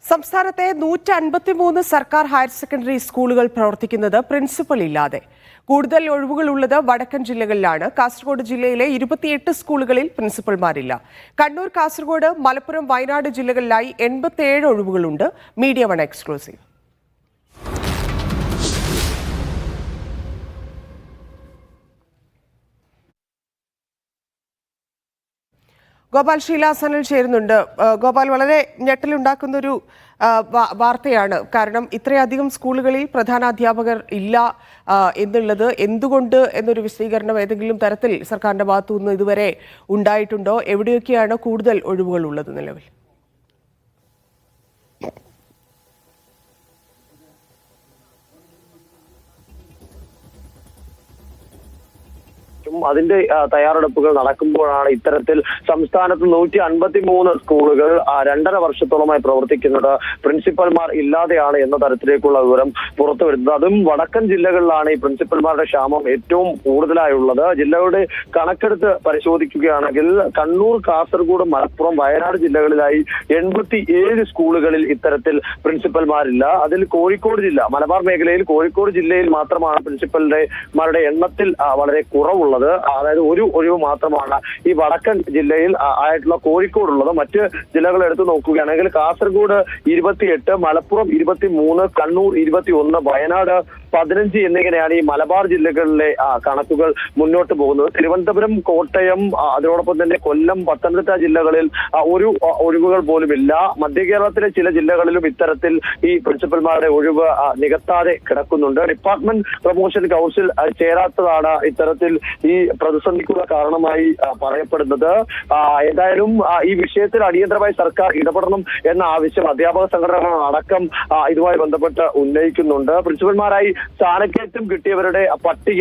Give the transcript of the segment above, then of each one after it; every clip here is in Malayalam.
സംസ്ഥാനത്തെ 153 സർക്കാർ ഹയർ സെക്കൻഡറി സ്കൂളുകൾ പ്രവർത്തിക്കുന്നത് പ്രിൻസിപ്പൽ ഇല്ലാതെ. കൂടുതൽ ഒഴിവുകളുള്ളത് വടക്കൻ ജില്ലകളിലാണ്. കാസർഗോഡ് ജില്ലയിലെ 28 സ്കൂളുകളിൽ പ്രിൻസിപ്പൽമാരില്ല. കണ്ണൂർ, കാസർഗോഡ്, മലപ്പുറം, വയനാട് ജില്ലകളിലായി 87 ഒഴിവുകളുണ്ട്. Media one exclusive. ഗോപാൽ ശീലാസനിൽ ചേരുന്നുണ്ട്. ഗോപാൽ, വളരെ ഞെട്ടലുണ്ടാക്കുന്ന ഒരു വാർത്തയാണ്. കാരണം ഇത്രയധികം സ്കൂളുകളിൽ പ്രധാനാധ്യാപകർ ഇല്ല എന്നുള്ളത് എന്തുകൊണ്ട് എന്നൊരു വിശദീകരണം ഏതെങ്കിലും തരത്തിൽ സർക്കാരിന്റെ ഭാഗത്തുനിന്ന് ഇതുവരെ ഉണ്ടായിട്ടുണ്ടോ? എവിടെയൊക്കെയാണ് കൂടുതൽ ഒഴിവുകൾ ഉള്ളത് നിലവിൽ? അതിന്റെ തയ്യാറെടുപ്പുകൾ നടക്കുമ്പോഴാണ് ഇത്തരത്തിൽ സംസ്ഥാനത്ത് 153 സ്കൂളുകൾ 2.5 വർഷത്തോളമായി പ്രവർത്തിക്കുന്നത് പ്രിൻസിപ്പൽമാർ ഇല്ലാതെയാണ് എന്ന തരത്തിലേക്കുള്ള വിവരം പുറത്തു വരുന്നത്. അതും വടക്കൻ ജില്ലകളിലാണ് ഈ പ്രിൻസിപ്പൽമാരുടെ ക്ഷാമം ഏറ്റവും കൂടുതലായുള്ളത്. ജില്ലകളുടെ കണക്കെടുത്ത് പരിശോധിക്കുകയാണെങ്കിൽ കണ്ണൂർ, കാസർഗോഡ്, മലപ്പുറം, വയനാട് ജില്ലകളിലായി 87 സ്കൂളുകളിൽ ഇത്തരത്തിൽ പ്രിൻസിപ്പൽമാരില്ല. അതിൽ കോഴിക്കോട് ജില്ല, മലബാർ മേഖലയിൽ കോഴിക്കോട് ജില്ലയിൽ മാത്രമാണ് പ്രിൻസിപ്പൽമാരുടെ എണ്ണത്തിൽ വളരെ കുറവുള്ളത്. അതായത് ഒരു ഒഴിവ് മാത്രമാണ് ഈ വടക്കൻ ജില്ലയിൽ ആയിട്ടുള്ള കോഴിക്കോടുള്ളത്. മറ്റ് ജില്ലകൾ എടുത്തു നോക്കുകയാണെങ്കിൽ കാസർഗോഡ് 28, മലപ്പുറം 23, കണ്ണൂർ 21, വയനാട് 15 എന്നിങ്ങനെയാണ് ഈ മലബാർ ജില്ലകളിലെ കണക്കുകൾ മുന്നോട്ട് പോകുന്നത്. തിരുവനന്തപുരം, കോട്ടയം, അതിനോടൊപ്പം തന്നെ കൊല്ലം, പത്തനംതിട്ട ജില്ലകളിൽ ഒരു ഒഴിവുകൾ പോലുമില്ല. മധ്യ കേരളത്തിലെ ചില ജില്ലകളിലും ഇത്തരത്തിൽ ഈ പ്രിൻസിപ്പൽമാരുടെ ഒഴിവ് നികത്താതെ കിടക്കുന്നുണ്ട്. ഡിപ്പാർട്ട്മെന്റ് പ്രൊമോഷൻ കൗൺസിൽ ചേരാത്തതാണ് ഇത്തരത്തിൽ ഈ പ്രതിസന്ധിക്കുള്ള കാരണമായി പറയപ്പെടുന്നത്. ഏതായാലും ഈ വിഷയത്തിൽ അടിയന്തരമായി സർക്കാർ ഇടപെടണം എന്ന ആവശ്യം അധ്യാപക സംഘടനകൾ അടക്കം ഇതുമായി ബന്ധപ്പെട്ട് ഉന്നയിക്കുന്നുണ്ട്. പ്രിൻസിപ്പൽമാരായി സ്ഥാനക്കയറ്റം കിട്ടിയവരുടെ പട്ടിക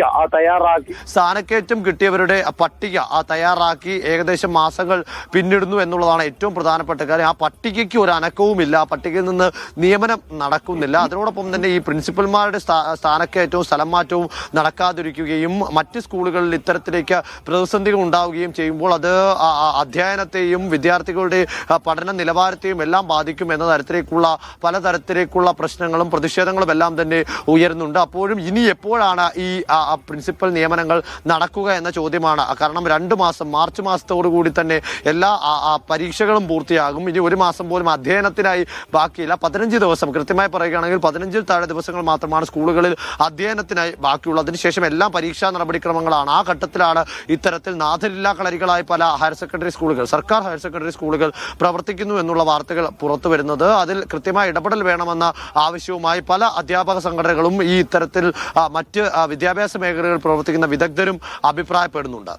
തയ്യാറാക്കി ഏകദേശം മാസങ്ങൾ പിന്നിടുന്നു എന്നുള്ളതാണ് ഏറ്റവും പ്രധാനപ്പെട്ട കാര്യം. ആ പട്ടികയ്ക്ക് ഒരു അനക്കവുമില്ല. ആ പട്ടികയിൽ നിന്ന് നിയമനം നടക്കുന്നില്ല. അതിനോടൊപ്പം തന്നെ ഈ പ്രിൻസിപ്പൽമാരുടെ സ്ഥാനക്കയറ്റവും സ്ഥലം മാറ്റവും നടക്കാതിരിക്കുകയും മറ്റ് സ്കൂളുകളിൽ ഇത്തരത്തിലേക്ക് പ്രതിസന്ധികൾ ഉണ്ടാവുകയും ചെയ്യുമ്പോൾ അത് അധ്യയനത്തെയും വിദ്യാർത്ഥികളുടെ പഠന നിലവാരത്തെയും എല്ലാം ബാധിക്കും എന്ന തരത്തിലേക്കുള്ള പലതരത്തിലേക്കുള്ള പ്രശ്നങ്ങളും പ്രതിഷേധങ്ങളും എല്ലാം തന്നെ ഉയരുന്നുണ്ട്. അപ്പോഴും ഇനി എപ്പോഴാണ് ഈ പ്രിൻസിപ്പൽ നിയമനങ്ങൾ നടക്കുക എന്ന ചോദ്യമാണ്. കാരണം 2 മാസം, മാർച്ച് മാസത്തോടു കൂടി തന്നെ എല്ലാ പരീക്ഷകളും പൂർത്തിയാകും. ഇനി 1 മാസം പോലും അധ്യയനത്തിനായി ബാക്കിയില്ല. 15 ദിവസം, കൃത്യമായി പറയുകയാണെങ്കിൽ 15-ൽ താഴെ ദിവസങ്ങൾ മാത്രമാണ് സ്കൂളുകളിൽ അധ്യയനത്തിനായി ബാക്കിയുള്ളത്. അതിനുശേഷം എല്ലാം പരീക്ഷാ നടപടിക്രമങ്ങളാണ്. ആ ഘട്ടത്തിലാണ് ഇത്തരത്തിൽ നാഥനില്ലാ കളരികളായി പല ഹയർ സെക്കൻഡറി സ്കൂളുകൾ, സർക്കാർ ഹയർ സെക്കൻഡറി സ്കൂളുകൾ പ്രവർത്തിക്കുന്നു എന്നുള്ള വാർത്തകൾ പുറത്തു വരുന്നത്. അതിൽ കൃത്യമായ ഇടപെടൽ വേണമെന്ന ആവശ്യവുമായി പല അധ്യാപക സംഘടനകളും ഈ ഇത്തരത്തിൽ മറ്റ് വിദ്യാഭ്യാസ മേഖലകളിൽ പ്രവർത്തിക്കുന്ന വിദഗ്ധരും അഭിപ്രായപ്പെടുന്നുണ്ട്.